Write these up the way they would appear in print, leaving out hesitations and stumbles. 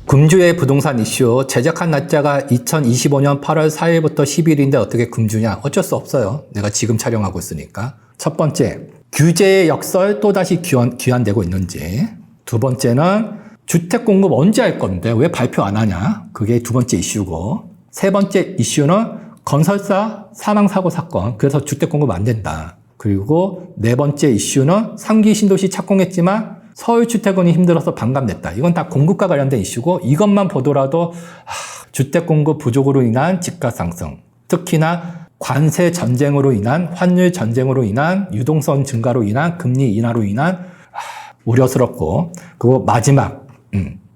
금주의 부동산 이슈, 제작한 날짜가 2025년 8월 4일부터 10일인데 어떻게 금주냐? 어쩔 수 없어요. 내가 지금 촬영하고 있으니까. 첫 번째, 규제의 역설 또다시 귀환되고 있는지. 두 번째는 주택 공급 언제 할 건데 왜 발표 안 하냐? 그게 두 번째 이슈고. 세 번째 이슈는 건설사 사망사고 사건. 그래서 주택 공급 안 된다. 그리고 네 번째 이슈는 3기 신도시 착공했지만 서울 주택원이 힘들어서 반감됐다. 이건 다 공급과 관련된 이슈고 이것만 보더라도 주택 공급 부족으로 인한 집값 상승, 특히나 관세 전쟁으로 인한 환율 전쟁으로 인한 유동성 증가로 인한 금리 인하로 인한 우려스럽고, 그리고 마지막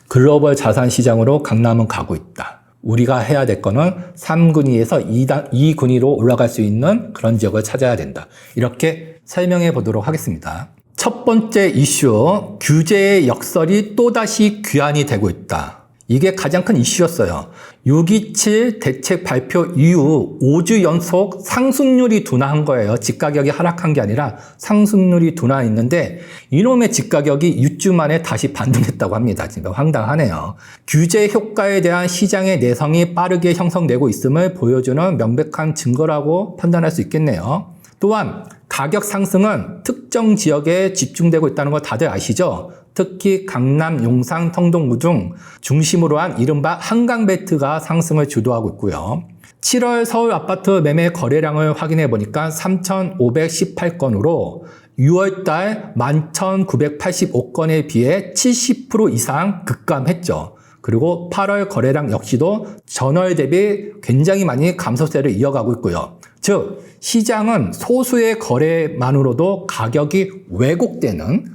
글로벌 자산 시장으로 강남은 가고 있다. 우리가 해야 될 거는 3군위에서 2군위로 올라갈 수 있는 그런 지역을 찾아야 된다. 이렇게 설명해 보도록 하겠습니다. 첫 번째 이슈, 규제의 역설이 또다시 귀환이 되고 있다. 이게 가장 큰 이슈였어요. 6.27 대책 발표 이후 5주 연속 상승률이 둔화한 거예요. 집가격이 하락한 게 아니라 상승률이 둔화했는데 이놈의 집가격이 6주 만에 다시 반등했다고 합니다. 진짜 황당하네요. 규제 효과에 대한 시장의 내성이 빠르게 형성되고 있음을 보여주는 명백한 증거라고 판단할 수 있겠네요. 또한 가격 상승은 특정 지역에 집중되고 있다는 거 다들 아시죠? 특히 강남, 용산, 성동구 등 중심으로 한 이른바 한강벨트가 상승을 주도하고 있고요. 7월 서울 아파트 매매 거래량을 확인해 보니까 3,518건으로 6월달 11,985건에 비해 70% 이상 급감했죠. 그리고 8월 거래량 역시도 전월 대비 굉장히 많이 감소세를 이어가고 있고요. 즉, 시장은 소수의 거래만으로도 가격이 왜곡되는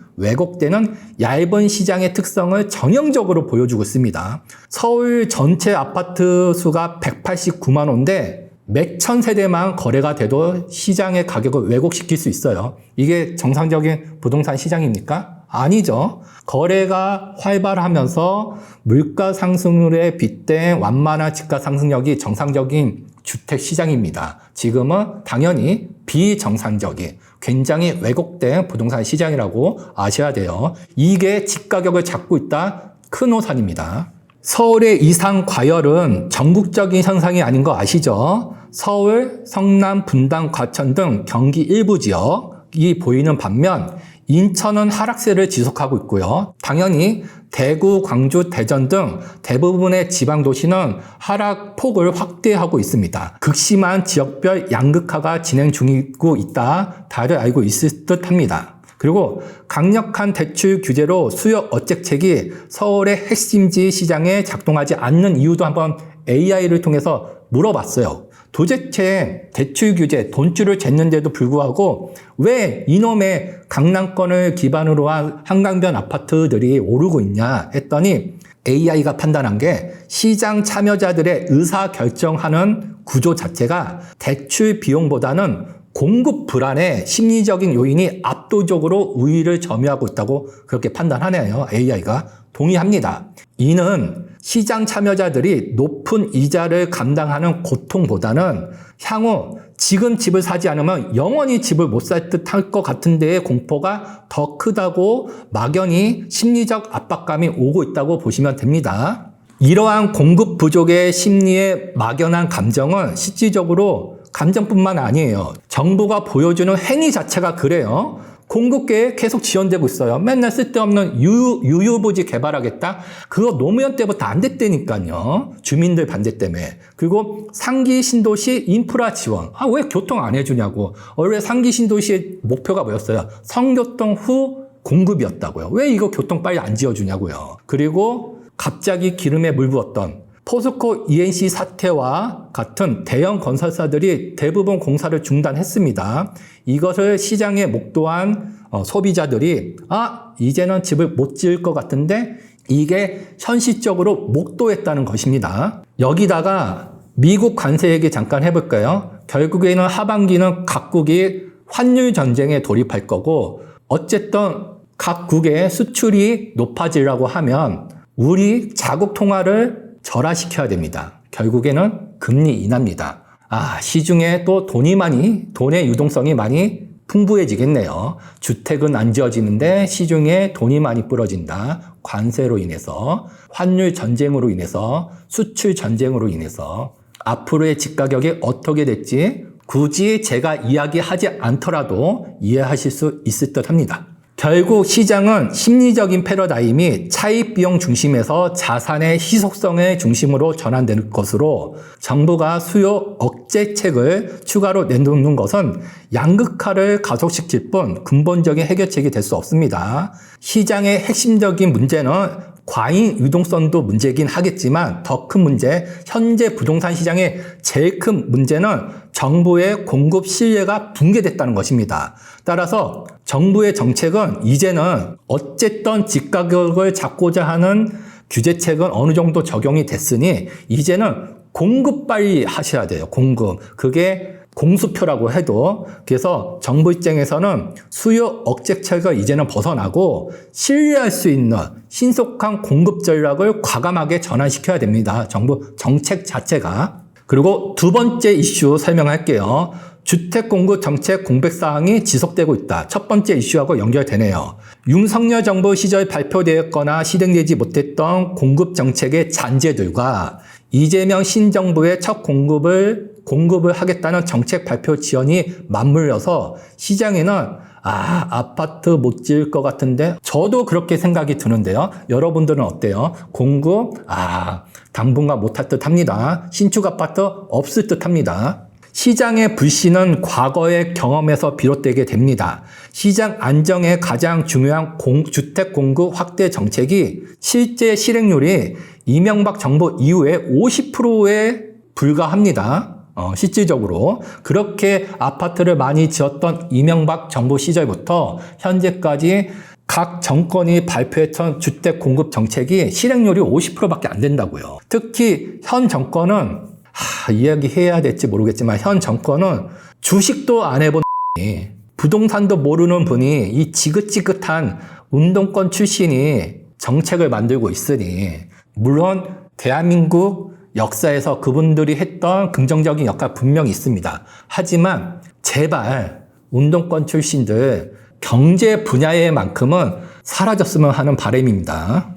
얇은 시장의 특성을 전형적으로 보여주고 있습니다. 서울 전체 아파트 수가 189만 호인데 몇천 세대만 거래가 돼도 시장의 가격을 왜곡시킬 수 있어요. 이게 정상적인 부동산 시장입니까? 아니죠. 거래가 활발하면서 물가 상승률에 빗댄 완만한 집값 상승력이 정상적인 주택 시장입니다. 지금은 당연히 비정상적인 굉장히 왜곡된 부동산 시장이라고 아셔야 돼요. 이게 집가격을 잡고 있다. 큰 오산입니다. 서울의 이상 과열은 전국적인 현상이 아닌 거 아시죠? 서울, 성남, 분당, 과천 등 경기 일부 지역이 보이는 반면 인천은 하락세를 지속하고 있고요. 당연히 대구, 광주, 대전 등 대부분의 지방도시는 하락폭을 확대하고 있습니다. 극심한 지역별 양극화가 진행 중이고 있다. 다들 알고 있을 듯 합니다. 그리고 강력한 대출 규제로 수요 억제책이 서울의 핵심지 시장에 작동하지 않는 이유도 한번 AI를 통해서 물어봤어요. 도대체 대출 규제, 돈줄을 쟀는데도 불구하고 왜 이놈의 강남권을 기반으로 한 한강변 아파트들이 오르고 있냐 했더니 AI가 판단한 게 시장 참여자들의 의사결정하는 구조 자체가 대출 비용보다는 공급 불안의 심리적인 요인이 압도적으로 우위를 점유하고 있다고 그렇게 판단하네요. AI가. 동의합니다. 이는 시장 참여자들이 높은 이자를 감당하는 고통보다는 향후 지금 집을 사지 않으면 영원히 집을 못 살 듯 할 것 같은 데의 공포가 더 크다고 막연히 심리적 압박감이 오고 있다고 보시면 됩니다. 이러한 공급 부족의 심리에 막연한 감정은 실질적으로 감정뿐만 아니에요. 정부가 보여주는 행위 자체가 그래요. 공급계에 계속 지연되고 있어요. 맨날 쓸데없는 유유부지 개발하겠다? 그거 노무현 때부터 안 됐다니까요. 주민들 반대 때문에. 그리고 상기 신도시 인프라 지원. 왜 교통 안 해주냐고. 원래 상기 신도시의 목표가 뭐였어요? 성교통 후 공급이었다고요. 왜 이거 교통 빨리 안 지어주냐고요. 그리고 갑자기 기름에 물 부었던 포스코 ENC 사태와 같은 대형 건설사들이 대부분 공사를 중단했습니다. 이것을 시장에 목도한 소비자들이 이제는 집을 못 지을 것 같은데 이게 현실적으로 목도했다는 것입니다. 여기다가 미국 관세 얘기 잠깐 해볼까요? 결국에는 하반기는 각국이 환율 전쟁에 돌입할 거고 어쨌든 각국의 수출이 높아지려고 하면 우리 자국 통화를 절하시켜야 됩니다. 결국에는 금리 인하입니다. 시중에 또 돈의 유동성이 많이 풍부해지겠네요. 주택은 안 지어지는데 시중에 돈이 많이 뿌려진다. 관세로 인해서, 환율 전쟁으로 인해서, 수출 전쟁으로 인해서 앞으로의 집가격이 어떻게 될지 굳이 제가 이야기하지 않더라도 이해하실 수 있을 듯 합니다. 결국 시장은 심리적인 패러다임이 차익 비용 중심에서 자산의 희소성의 중심으로 전환되는 것으로 정부가 수요 억제책을 추가로 내놓는 것은 양극화를 가속시킬 뿐 근본적인 해결책이 될 수 없습니다. 시장의 핵심적인 문제는 과잉 유동성도 문제긴 하겠지만 더 큰 문제, 현재 부동산 시장의 제일 큰 문제는 정부의 공급 신뢰가 붕괴됐다는 것입니다. 따라서 정부의 정책은 이제는 어쨌든 집가격을 잡고자 하는 규제책은 어느 정도 적용이 됐으니 이제는 공급 빨리 하셔야 돼요. 공급. 그게 공수표라고 해도 그래서 정부 입장에서는 수요 억제책을 이제는 벗어나고 신뢰할 수 있는 신속한 공급 전략을 과감하게 전환시켜야 됩니다. 정부 정책 자체가. 그리고 두 번째 이슈 설명할게요. 주택 공급 정책 공백 사항이 지속되고 있다. 첫 번째 이슈하고 연결되네요. 윤석열 정부 시절 발표되었거나 실행되지 못했던 공급 정책의 잔재들과 이재명 신정부의 첫 공급을 하겠다는 정책 발표 지연이 맞물려서 시장에는 아파트 못 지을 것 같은데 저도 그렇게 생각이 드는데요. 여러분들은 어때요? 공급 당분간 못할 듯 합니다. 신축 아파트 없을 듯 합니다. 시장의 불신은 과거의 경험에서 비롯되게 됩니다. 시장 안정의 가장 중요한 주택 공급 확대 정책이 실제 실행률이 이명박 정부 이후에 50%에 불과합니다. 실질적으로 그렇게 아파트를 많이 지었던 이명박 정부 시절부터 현재까지 각 정권이 발표했던 주택 공급 정책이 실행률이 50%밖에 안 된다고요. 특히 현 정권은 이야기해야 될지 모르겠지만 현 정권은 주식도 안 해본 부동산도 모르는 분이 이 지긋지긋한 운동권 출신이 정책을 만들고 있으니 물론 대한민국 역사에서 그분들이 했던 긍정적인 역할 분명히 있습니다. 하지만 제발 운동권 출신들 경제 분야에만큼은 사라졌으면 하는 바람입니다.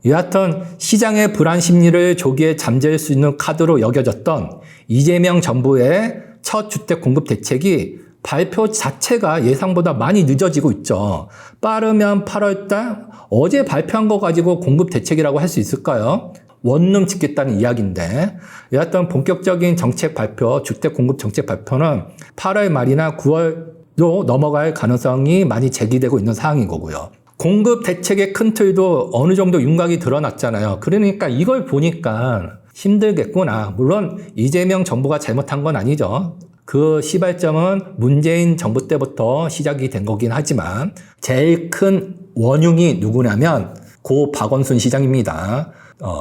여하튼 시장의 불안 심리를 조기에 잠재울 수 있는 카드로 여겨졌던 이재명 정부의 첫 주택 공급 대책이 발표 자체가 예상보다 많이 늦어지고 있죠. 빠르면 8월달 어제 발표한 거 가지고 공급 대책이라고 할 수 있을까요? 원룸 짓겠다는 이야기인데 여하튼 본격적인 정책 발표, 주택 공급 정책 발표는 8월 말이나 9월로 넘어갈 가능성이 많이 제기되고 있는 상황인 거고요. 공급 대책의 큰 틀도 어느 정도 윤곽이 드러났잖아요. 그러니까 이걸 보니까 힘들겠구나. 물론 이재명 정부가 잘못한 건 아니죠. 그 시발점은 문재인 정부 때부터 시작이 된 거긴 하지만 제일 큰 원흉이 누구냐면 고 박원순 시장입니다.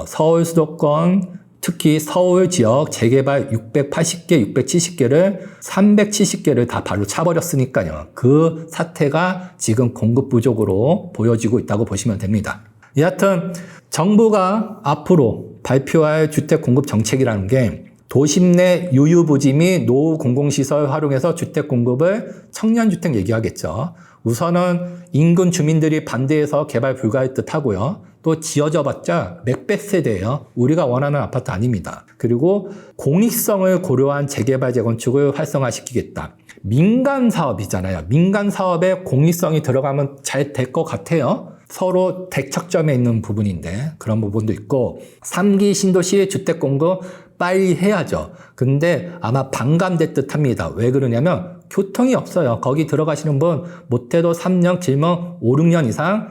서울 수도권 특히 서울 지역 재개발 680개, 670개를 370개를 다 발로 차버렸으니까요. 그 사태가 지금 공급 부족으로 보여지고 있다고 보시면 됩니다. 여하튼 정부가 앞으로 발표할 주택 공급 정책이라는 게 도심 내 유유부지 및 노후 공공시설 활용해서 주택 공급을 청년주택 얘기하겠죠. 우선은 인근 주민들이 반대해서 개발 불가할 듯 하고요. 또 지어져 봤자 맥백 세대예요. 우리가 원하는 아파트 아닙니다. 그리고 공익성을 고려한 재개발 재건축을 활성화시키겠다. 민간 사업이잖아요. 민간 사업에 공익성이 들어가면 잘 될 것 같아요. 서로 대척점에 있는 부분인데 그런 부분도 있고 3기 신도시의 주택 공급 빨리 해야죠. 근데 아마 반감될 듯 합니다. 왜 그러냐면 교통이 없어요. 거기 들어가시는 분 못해도 3년, 길면 5, 6년 이상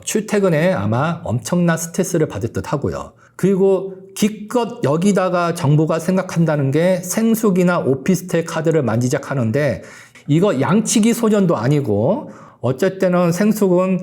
출퇴근에 아마 엄청난 스트레스를 받을 듯 하고요. 그리고 기껏 여기다가 정부가 생각한다는 게 생수기나 오피스텔 카드를 만지작하는데 이거 양치기 소년도 아니고 어쨌든 생수는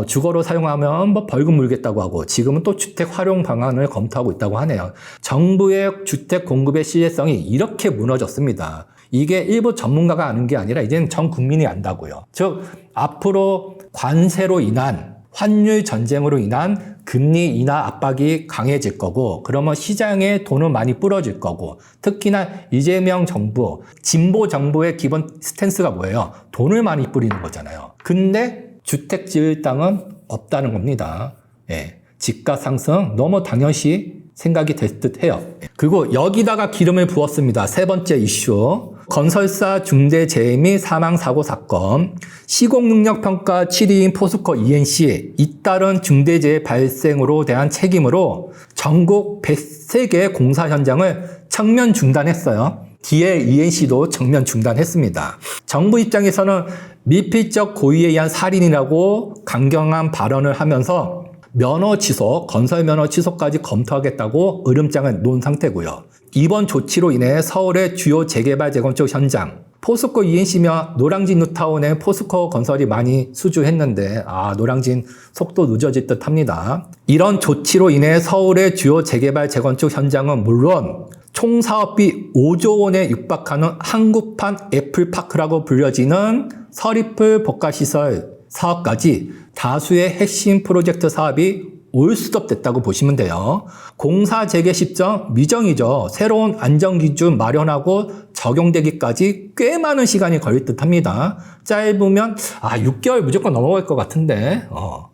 주거로 사용하면 뭐 벌금 물겠다고 하고 지금은 또 주택 활용 방안을 검토하고 있다고 하네요. 정부의 주택 공급의 신뢰성이 이렇게 무너졌습니다. 이게 일부 전문가가 아는 게 아니라 이제는 전 국민이 안다고요. 즉 앞으로 관세로 인한 환율 전쟁으로 인한 금리 인하 압박이 강해질 거고, 그러면 시장에 돈은 많이 뿌려질 거고, 특히나 이재명 정부, 진보 정부의 기본 스탠스가 뭐예요? 돈을 많이 뿌리는 거잖아요. 근데 주택 지을 땅은 없다는 겁니다. 예. 집가 상승 너무 당연시 생각이 될 듯 해요. 그리고 여기다가 기름을 부었습니다. 세 번째 이슈. 건설사 중대재해 및 사망사고 사건, 시공능력평가 7위인 포스코 ENC, 잇따른 중대재해 발생으로 대한 책임으로 전국 103개 공사 현장을 청면 중단했어요. 뒤에 ENC도 청면 중단했습니다. 정부 입장에서는 미필적 고의에 의한 살인이라고 강경한 발언을 하면서 면허 취소, 건설 면허 취소까지 검토하겠다고 으름장을 놓은 상태고요. 이번 조치로 인해 서울의 주요 재개발 재건축 현장, 포스코 ENC며 노량진 뉴타운에 포스코 건설이 많이 수주했는데 노량진 속도 늦어질 듯 합니다. 이런 조치로 인해 서울의 주요 재개발 재건축 현장은 물론 총 사업비 5조 원에 육박하는 한국판 애플파크라고 불려지는 서리풀 복합시설 사업까지 다수의 핵심 프로젝트 사업이 올스톱됐다고 보시면 돼요. 공사 재개 시점 미정이죠. 새로운 안전기준 마련하고 적용되기까지 꽤 많은 시간이 걸릴 듯 합니다. 짧으면 6개월 무조건 넘어갈 것 같은데.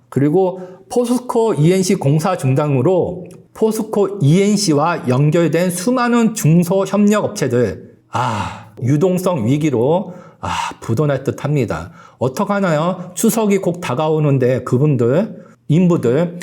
그리고 포스코 ENC 공사 중단으로 포스코 ENC와 연결된 수많은 중소협력업체들 유동성 위기로 부도날 듯 합니다. 어떡하나요? 추석이 곧 다가오는데 인부들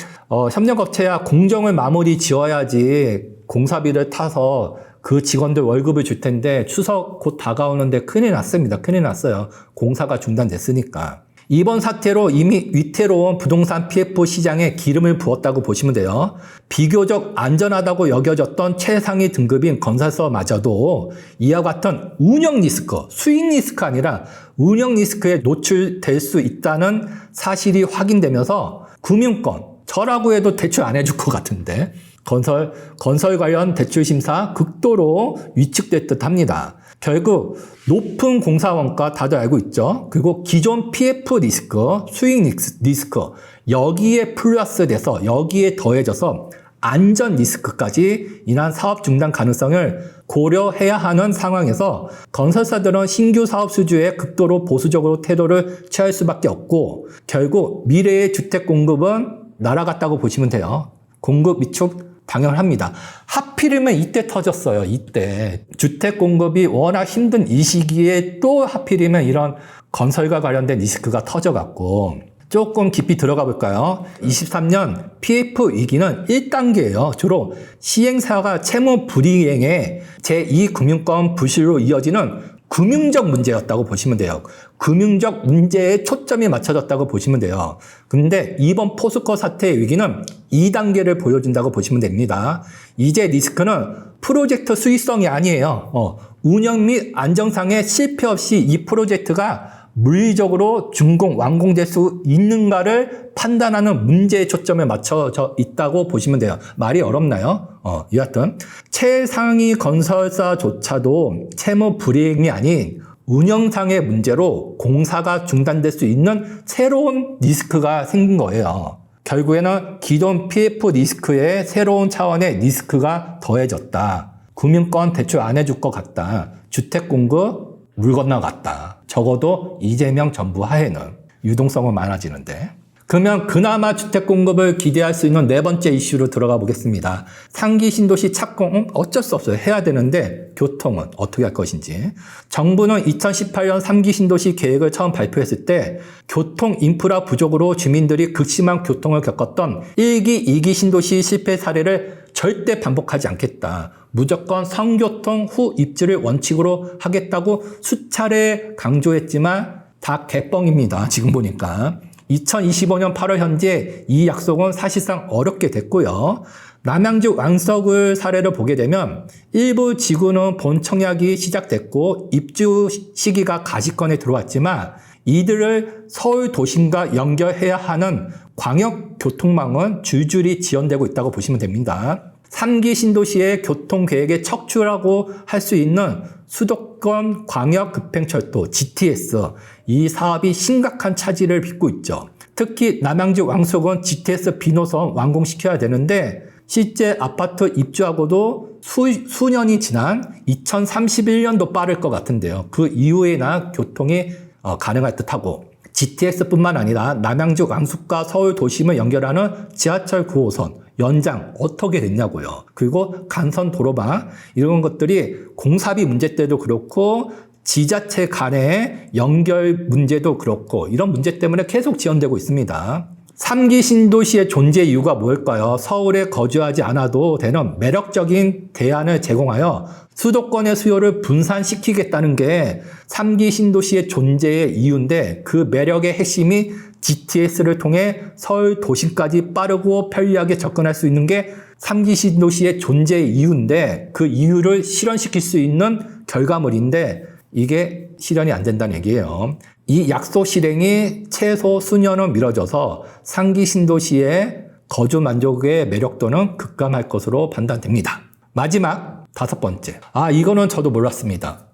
협력업체야 공정을 마무리 지어야지 공사비를 타서 그 직원들 월급을 줄 텐데 추석 곧 다가오는데 큰일 났습니다. 큰일 났어요. 공사가 중단됐으니까. 이번 사태로 이미 위태로운 부동산 PF 시장에 기름을 부었다고 보시면 돼요. 비교적 안전하다고 여겨졌던 최상위 등급인 건설사마저도 이와 같은 운영 리스크, 수익 리스크 아니라 운영 리스크에 노출될 수 있다는 사실이 확인되면서 금융권, 저라고 해도 대출 안 해줄 것 같은데 건설 관련 대출 심사 극도로 위축될 듯 합니다. 결국 높은 공사 원가 다들 알고 있죠. 그리고 기존 PF 리스크, 수익 리스크 여기에 플러스돼서 여기에 더해져서 안전 리스크까지 인한 사업 중단 가능성을 고려해야 하는 상황에서 건설사들은 신규 사업 수주에 극도로 보수적으로 태도를 취할 수밖에 없고 결국 미래의 주택 공급은 날아갔다고 보시면 돼요. 공급 위축 당연합니다. 하필이면 이때 터졌어요. 이때. 주택 공급이 워낙 힘든 이 시기에 또 하필이면 이런 건설과 관련된 리스크가 터져갖고 조금 깊이 들어가 볼까요? 23년 PF 위기는 1단계예요. 주로 시행사가 채무 불이행에 제2금융권 부실로 이어지는 금융적 문제였다고 보시면 돼요. 금융적 문제에 초점이 맞춰졌다고 보시면 돼요. 근데 이번 포스코 사태의 위기는 2단계를 보여준다고 보시면 됩니다. 이제 리스크는 프로젝트 수익성이 아니에요. 운영 및 안정상의 실패 없이 이 프로젝트가 물리적으로 완공될 수 있는가를 판단하는 문제에 초점을 맞춰져 있다고 보시면 돼요. 말이 어렵나요? 여하튼 최상위 건설사조차도 채무 불이행이 아닌 운영상의 문제로 공사가 중단될 수 있는 새로운 리스크가 생긴 거예요. 결국에는 기존 PF 리스크에 새로운 차원의 리스크가 더해졌다. 금융권 대출 안 해줄 것 같다. 주택 공급 물 건너갔다. 적어도 이재명 정부 하에는 유동성은 많아지는데. 그러면 그나마 주택 공급을 기대할 수 있는 네 번째 이슈로 들어가 보겠습니다. 상기 신도시 착공 어쩔 수 없어요. 해야 되는데 교통은 어떻게 할 것인지. 정부는 2018년 3기 신도시 계획을 처음 발표했을 때 교통 인프라 부족으로 주민들이 극심한 교통을 겪었던 1기, 2기 신도시 실패 사례를 절대 반복하지 않겠다. 무조건 성교통 후 입주를 원칙으로 하겠다고 수차례 강조했지만 다 개뻥입니다. 지금 보니까. 2025년 8월 현재 이 약속은 사실상 어렵게 됐고요. 남양주 왕서구 사례를 보게 되면 일부 지구는 본 청약이 시작됐고 입주 시기가 가시권에 들어왔지만 이들을 서울 도심과 연결해야 하는 광역교통망은 줄줄이 지연되고 있다고 보시면 됩니다. 3기 신도시의 교통계획에 척추라고 할 수 있는 수도권 광역급행철도 GTS 이 사업이 심각한 차질을 빚고 있죠. 특히 남양주 왕숙은 GTS B노선 완공시켜야 되는데 실제 아파트 입주하고도 수년이 지난 2031년도 빠를 것 같은데요. 그 이후에나 교통이 가능할 듯하고 GTX뿐만 아니라 남양주 왕숙과 서울 도심을 연결하는 지하철 9호선 연장 어떻게 됐냐고요. 그리고 간선 도로망 이런 것들이 공사비 문제 때도 그렇고 지자체 간의 연결 문제도 그렇고 이런 문제 때문에 계속 지연되고 있습니다. 3기 신도시의 존재 이유가 뭘까요? 서울에 거주하지 않아도 되는 매력적인 대안을 제공하여 수도권의 수요를 분산시키겠다는 게 3기 신도시의 존재의 이유인데 그 매력의 핵심이 GTS를 통해 서울 도심까지 빠르고 편리하게 접근할 수 있는 게 3기 신도시의 존재의 이유인데 그 이유를 실현시킬 수 있는 결과물인데 이게 실현이 안 된다는 얘기예요. 이 약속 실행이 최소 수년은 미뤄져서 3기 신도시의 거주 만족의 매력도는 급감할 것으로 판단됩니다. 마지막 5번째. 이거는 저도 몰랐습니다.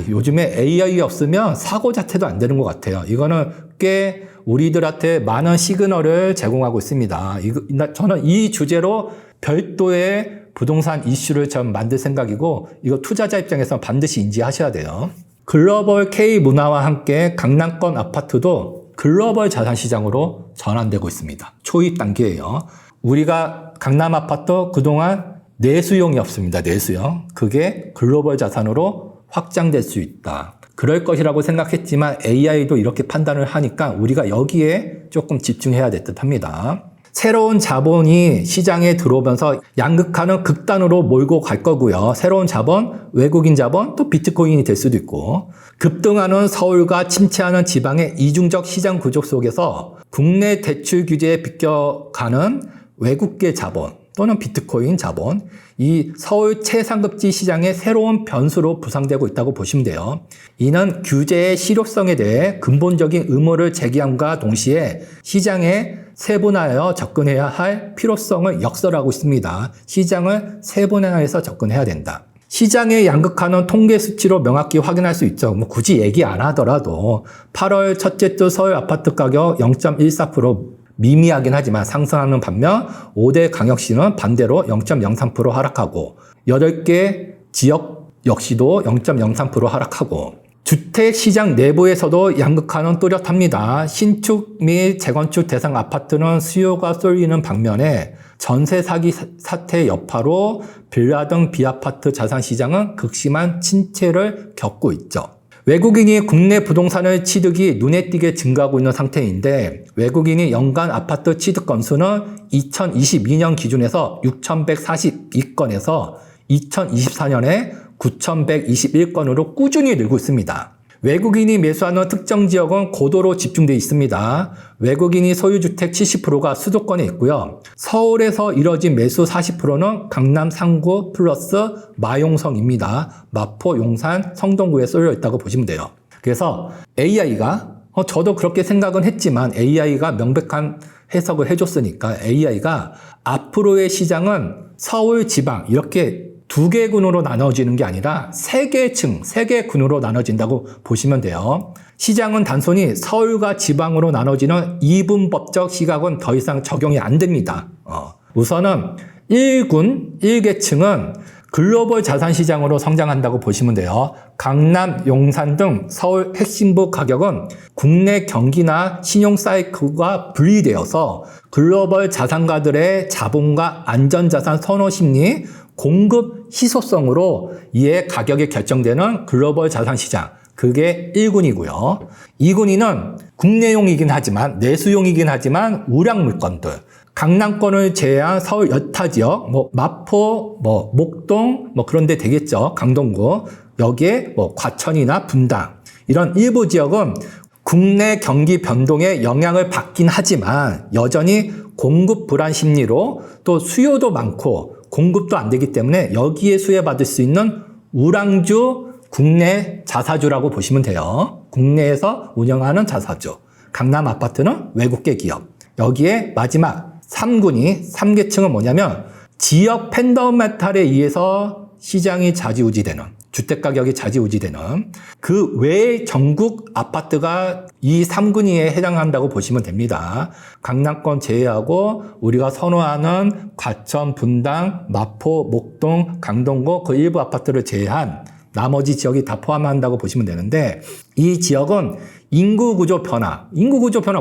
요즘에 AI가 없으면 사고 자체도 안 되는 것 같아요. 이거는 꽤 우리들한테 많은 시그널을 제공하고 있습니다. 저는 이 주제로 별도의 부동산 이슈를 좀 만들 생각이고 이거 투자자 입장에서 반드시 인지하셔야 돼요. 글로벌 K 문화와 함께 강남권 아파트도 글로벌 자산시장으로 전환되고 있습니다. 초입 단계예요. 우리가 강남 아파트 그동안 내수용이었습니다. 내수용. 그게 글로벌 자산으로 확장될 수 있다. 그럴 것이라고 생각했지만 AI도 이렇게 판단을 하니까 우리가 여기에 조금 집중해야 될 듯합니다. 새로운 자본이 시장에 들어오면서 양극화는 극단으로 몰고 갈 거고요. 새로운 자본, 외국인 자본, 또 비트코인이 될 수도 있고 급등하는 서울과 침체하는 지방의 이중적 시장 구조 속에서 국내 대출 규제에 비껴가는 외국계 자본 또는 비트코인 자본, 이 서울 최상급지 시장의 새로운 변수로 부상되고 있다고 보시면 돼요. 이는 규제의 실효성에 대해 근본적인 의무를 제기함과 동시에 시장에 세분화하여 접근해야 할 필요성을 역설하고 있습니다. 시장을 세분화해서 접근해야 된다. 시장의 양극화는 통계 수치로 명확히 확인할 수 있죠. 굳이 얘기 안 하더라도 8월 첫째 주 서울 아파트 가격 0.14% 미미하긴 하지만 상승하는 반면 5대 광역시는 반대로 0.03% 하락하고 8개 지역 역시도 0.03% 하락하고 주택시장 내부에서도 양극화는 뚜렷합니다. 신축 및 재건축 대상 아파트는 수요가 쏠리는 반면에 전세 사기 사태 여파로 빌라 등 비아파트 자산시장은 극심한 침체를 겪고 있죠. 외국인이 국내 부동산을 취득이 눈에 띄게 증가하고 있는 상태인데 외국인이 연간 아파트 취득 건수는 2022년 기준에서 6,142건에서 2024년에 9,121건으로 꾸준히 늘고 있습니다. 외국인이 매수하는 특정 지역은 고도로 집중되어 있습니다. 외국인이 소유주택 70%가 수도권에 있고요. 서울에서 이뤄진 매수 40%는 강남 3구 플러스 마용성입니다. 마포, 용산, 성동구에 쏠려 있다고 보시면 돼요. 그래서 AI가 저도 그렇게 생각은 했지만 AI가 명백한 해석을 해줬으니까 AI가 앞으로의 시장은 서울, 지방 이렇게 2개 군으로 나눠지는 게 아니라 3개 층, 3개 군으로 나눠진다고 보시면 돼요. 시장은 단순히 서울과 지방으로 나눠지는 이분법적 시각은 더 이상 적용이 안 됩니다. 우선은 1군, 1계층은 글로벌 자산시장으로 성장한다고 보시면 돼요. 강남, 용산 등 서울 핵심부 가격은 국내 경기나 신용 사이클과 분리되어서 글로벌 자산가들의 자본과 안전자산 선호 심리, 공급 희소성으로 이에 가격이 결정되는 글로벌 자산시장, 그게 1군이고요. 2군위는 국내용이긴 하지만 내수용이긴 하지만 우량 물건들, 강남권을 제외한 서울 여타 지역, 마포, 목동, 그런 데 되겠죠. 강동구. 여기에 과천이나 분당. 이런 일부 지역은 국내 경기 변동에 영향을 받긴 하지만 여전히 공급 불안 심리로 또 수요도 많고 공급도 안 되기 때문에 여기에 수혜받을 수 있는 우량주 국내 자사주라고 보시면 돼요. 국내에서 운영하는 자사주. 강남 아파트는 외국계 기업. 여기에 마지막 3군이 3계층은 뭐냐면 지역 팬더메탈에 의해서 시장이 좌지우지되는 주택가격이 좌지우지되는 그 외의 전국 아파트가 이 3군위에 해당한다고 보시면 됩니다. 강남권 제외하고 우리가 선호하는 과천, 분당, 마포, 목동, 강동구 그 일부 아파트를 제외한 나머지 지역이 다 포함한다고 보시면 되는데 이 지역은 인구구조 변화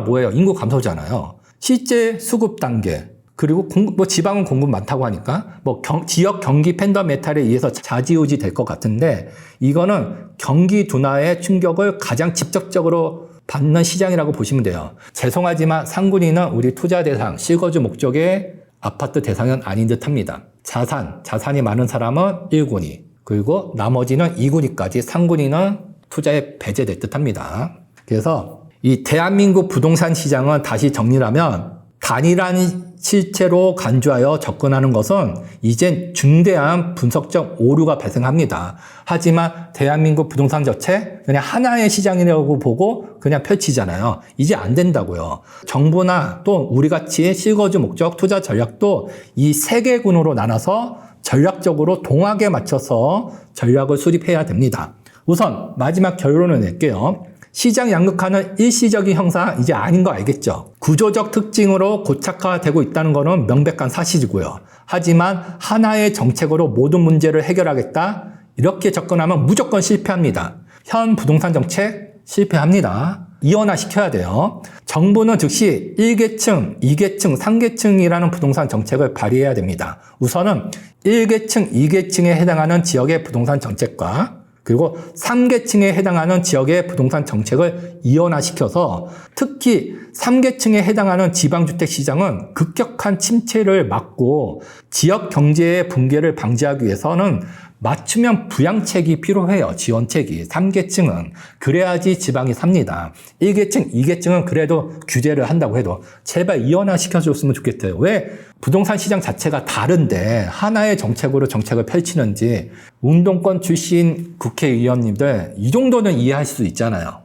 뭐예요? 인구 감소잖아요. 실제 수급 단계 그리고 지방은 공급 많다고 하니까 지역 경기 팬더메탈에 의해서 좌지우지 될 것 같은데 이거는 경기 둔화의 충격을 가장 직접적으로 받는 시장이라고 보시면 돼요. 죄송하지만 상군위는 우리 투자 대상, 실거주 목적의 아파트 대상은 아닌 듯합니다. 자산이 많은 사람은 1군위 그리고 나머지는 2군위까지 3군위는 투자에 배제될 듯합니다. 그래서 이 대한민국 부동산 시장은 다시 정리하면 단일한 실체로 간주하여 접근하는 것은 이젠 중대한 분석적 오류가 발생합니다. 하지만 대한민국 부동산 정책 그냥 하나의 시장이라고 보고 그냥 펼치잖아요. 이제 안 된다고요. 정부나 또 우리같이 실거주 목적 투자 전략도 이 세 개군으로 나눠서 전략적으로 동학에 맞춰서 전략을 수립해야 됩니다. 우선 마지막 결론을 낼게요. 시장 양극화는 일시적인 형상 이제 아닌 거 알겠죠? 구조적 특징으로 고착화되고 있다는 것은 명백한 사실이고요. 하지만 하나의 정책으로 모든 문제를 해결하겠다? 이렇게 접근하면 무조건 실패합니다. 현 부동산 정책 실패합니다. 이원화시켜야 돼요. 정부는 즉시 1계층, 2계층, 3계층이라는 부동산 정책을 발휘해야 됩니다. 우선은 1계층, 2계층에 해당하는 지역의 부동산 정책과 그리고 3계층에 해당하는 지역의 부동산 정책을 이원화시켜서 특히 3계층에 해당하는 지방주택 시장은 급격한 침체를 막고 지역 경제의 붕괴를 방지하기 위해서는 맞춤형 부양책이 필요해요. 지원책이. 3계층은. 그래야지 지방이 삽니다. 1계층, 2계층은 그래도 규제를 한다고 해도 제발 이원화 시켜줬으면 좋겠어요. 왜 부동산 시장 자체가 다른데 하나의 정책으로 정책을 펼치는지 운동권 출신 국회의원님들 이 정도는 이해할 수 있잖아요.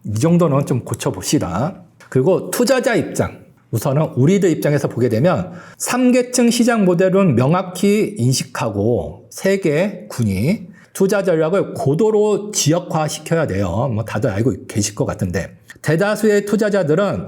이 정도는 좀 고쳐봅시다. 그리고 투자자 입장. 우선은 우리들 입장에서 보게 되면 3계층 시장 모델은 명확히 인식하고 3개 군이 투자 전략을 고도로 지역화시켜야 돼요. 다들 알고 계실 것 같은데 대다수의 투자자들은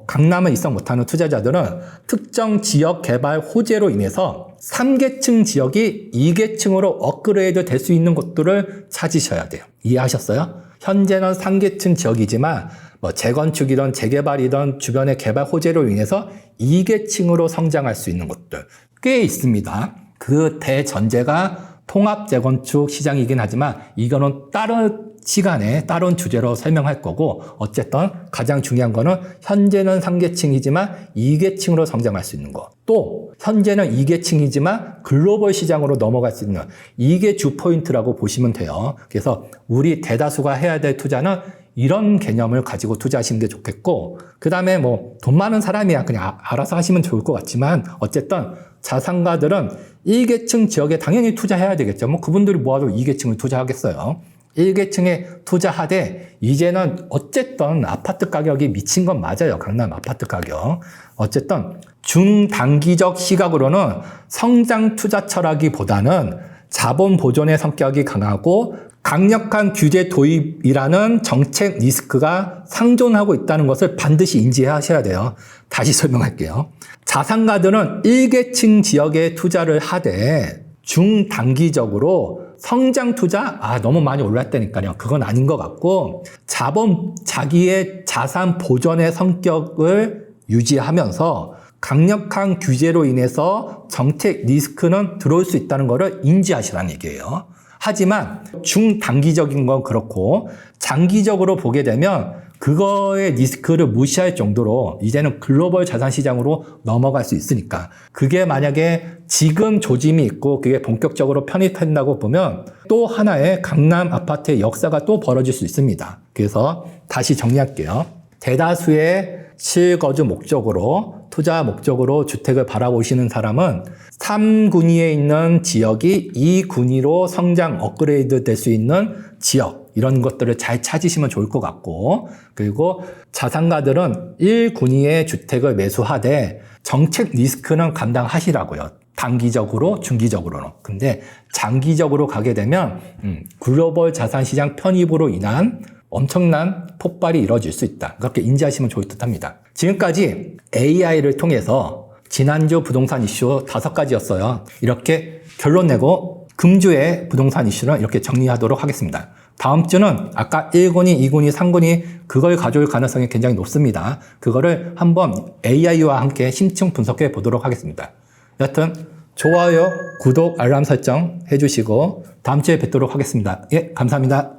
강남을 이상 못하는 투자자들은 특정 지역 개발 호재로 인해서 3계층 지역이 2계층으로 업그레이드 될 수 있는 곳들을 찾으셔야 돼요. 이해하셨어요? 현재는 3계층 지역이지만 재건축이든 재개발이든 주변의 개발 호재로 인해서 2계층으로 성장할 수 있는 곳들 꽤 있습니다. 그 대전제가 통합 재건축 시장이긴 하지만 이거는 다른 시간에 다른 주제로 설명할 거고 어쨌든 가장 중요한 거는 현재는 3계층이지만 2계층으로 성장할 수 있는 거. 또 현재는 2계층이지만 글로벌 시장으로 넘어갈 수 있는 이게 주포인트라고 보시면 돼요. 그래서 우리 대다수가 해야 될 투자는 이런 개념을 가지고 투자하시는 게 좋겠고 그 다음에 돈 많은 사람이야 그냥 알아서 하시면 좋을 것 같지만 어쨌든 자산가들은 1계층 지역에 당연히 투자해야 되겠죠. 그분들이 모아도 2계층을 투자하겠어요. 1계층에 투자하되 이제는 어쨌든 아파트 가격이 미친 건 맞아요. 강남 아파트 가격. 어쨌든 중단기적 시각으로는 성장 투자 철학이보다는 자본 보존의 성격이 강하고 강력한 규제 도입이라는 정책 리스크가 상존하고 있다는 것을 반드시 인지하셔야 돼요. 다시 설명할게요. 자산가들은 1계층 지역에 투자를 하되 중단기적으로 성장 투자? 너무 많이 올랐다니까요. 그건 아닌 것 같고 자기의 자산 보존의 성격을 유지하면서 강력한 규제로 인해서 정책 리스크는 들어올 수 있다는 것을 인지하시라는 얘기예요. 하지만 중단기적인 건 그렇고 장기적으로 보게 되면 그거의 리스크를 무시할 정도로 이제는 글로벌 자산 시장으로 넘어갈 수 있으니까 그게 만약에 지금 조짐이 있고 그게 본격적으로 편입한다고 보면 또 하나의 강남 아파트의 역사가 또 벌어질 수 있습니다. 그래서 다시 정리할게요. 대다수의 실거주 목적으로 투자 목적으로 주택을 바라보시는 사람은 3군위에 있는 지역이 2군위로 성장 업그레이드 될 수 있는 지역 이런 것들을 잘 찾으시면 좋을 것 같고 그리고 자산가들은 1군위의 주택을 매수하되 정책 리스크는 감당하시라고요. 단기적으로, 중기적으로는. 근데 장기적으로 가게 되면 글로벌 자산시장 편입으로 인한 엄청난 폭발이 이루어질 수 있다. 그렇게 인지하시면 좋을 듯합니다. 지금까지 AI를 통해서 지난주 부동산 이슈 5가지였어요. 이렇게 결론 내고 금주의 부동산 이슈는 이렇게 정리하도록 하겠습니다. 다음 주는 아까 1군이, 2군이, 3군이 그걸 가져올 가능성이 굉장히 높습니다. 그거를 한번 AI와 함께 심층 분석해 보도록 하겠습니다. 여하튼 좋아요, 구독, 알람 설정 해주시고 다음 주에 뵙도록 하겠습니다. 예, 감사합니다.